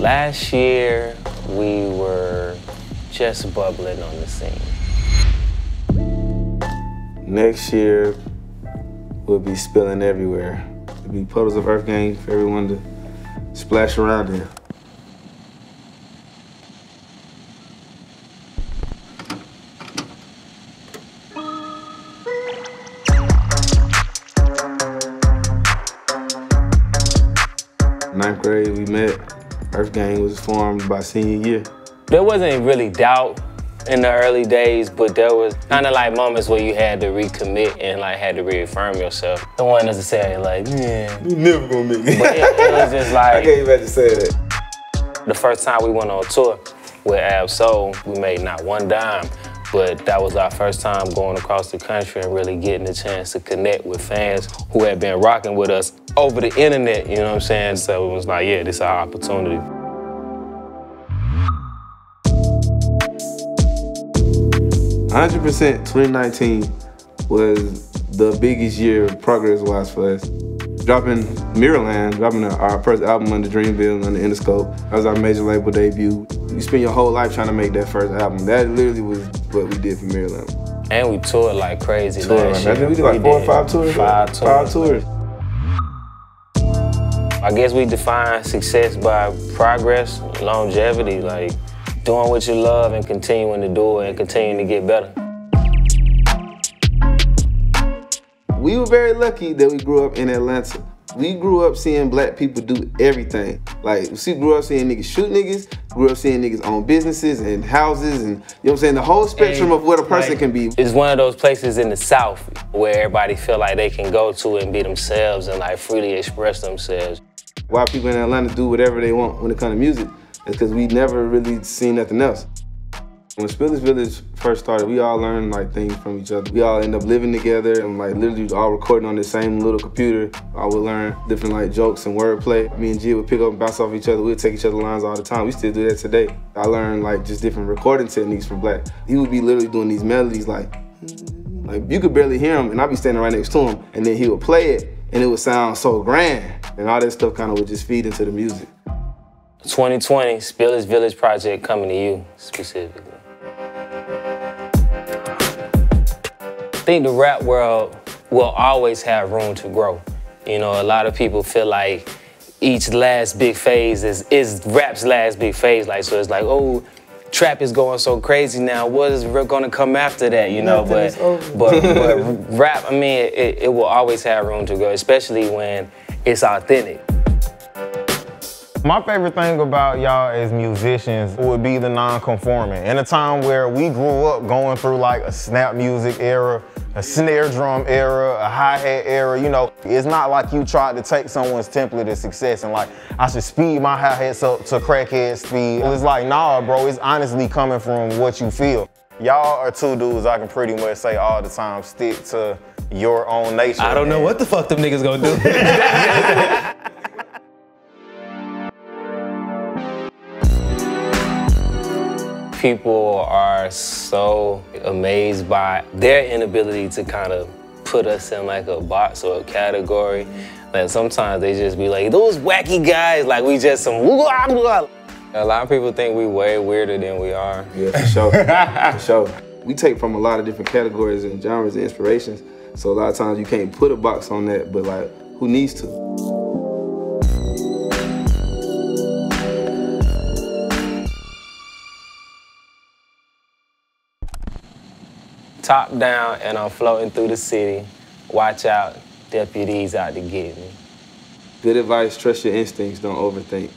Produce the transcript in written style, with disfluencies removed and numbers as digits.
Last year, we were just bubbling on the scene. Next year, we'll be spilling everywhere. There'll be puddles of EarthGang for everyone to splash around in. Ninth grade, we met. EarthGang was formed by senior year. There wasn't really doubt in the early days, but there was kind of like moments where you had to recommit and like had to reaffirm yourself. Don't want necessarily like, yeah, you never gonna make it. But it was just like, I can't imagine saying that. The first time we went on tour with Ab Soul, we made not one dime, but that was our first time going across the country and really getting a chance to connect with fans who had been rocking with us over the internet, you know what I'm saying? So it was like, yeah, this is our opportunity. 100% 2019 was the biggest year progress-wise for us. Dropping Mirrorland, dropping our first album under Dreamville, under Interscope. That was our major label debut. You spend your whole life trying to make that first album. That literally was what we did for Mirrorland. And we toured like crazy last year. We did like 4 or 5 tours. Five tours. I guess we define success by progress, longevity, like doing what you love and continuing to do it and continuing to get better. We were very lucky that we grew up in Atlanta. We grew up seeing black people do everything. Like, we grew up seeing niggas shoot niggas, grew up seeing niggas own businesses and houses, and you know what I'm saying? The whole spectrum of what a person can be. It's one of those places in the South where everybody feel like they can go to and be themselves and like freely express themselves. Why people in Atlanta do whatever they want when it comes to music is because we never really seen nothing else. When Spillage Village first started, we all learned like things from each other. We all end up living together and like literally all recording on the same little computer. I would learn different like jokes and wordplay. Me and G would pick up and bounce off each other. We'd take each other's lines all the time. We still do that today. I learned like just different recording techniques from Black. He would be literally doing these melodies like you could barely hear him and I'd be standing right next to him and then he would play it and it would sound so grand. And all that stuff kind of would just feed into the music. 2020, Spillage Village project coming to you specifically. I think the rap world will always have room to grow. You know, a lot of people feel like each last big phase is rap's last big phase. Like, so it's like, oh, trap is going so crazy now. What is gonna come after that, you know? But rap, I mean, it will always have room to grow, especially when it's authentic. My favorite thing about y'all as musicians would be the non-conforming. In a time where we grew up going through like a snap music era, a snare drum era, a hi-hat era, you know, it's not like you tried to take someone's template of success and like, I should speed my hi-hats up to crackhead speed. It's like, nah, bro, it's honestly coming from what you feel. Y'all are two dudes I can pretty much say all the time, stick to your own nature. I don't know what the fuck them niggas gonna do. People are so amazed by their inability to kind of put us in like a box or a category. Like sometimes they just be like, those wacky guys, like we just some blah, blah. A lot of people think we way weirder than we are. Yeah, for sure, for sure. We take from a lot of different categories and genres and inspirations. So a lot of times you can't put a box on that, but like, who needs to? Top down and I'm floating through the city. Watch out, deputies out to get me. Good advice, trust your instincts, don't overthink.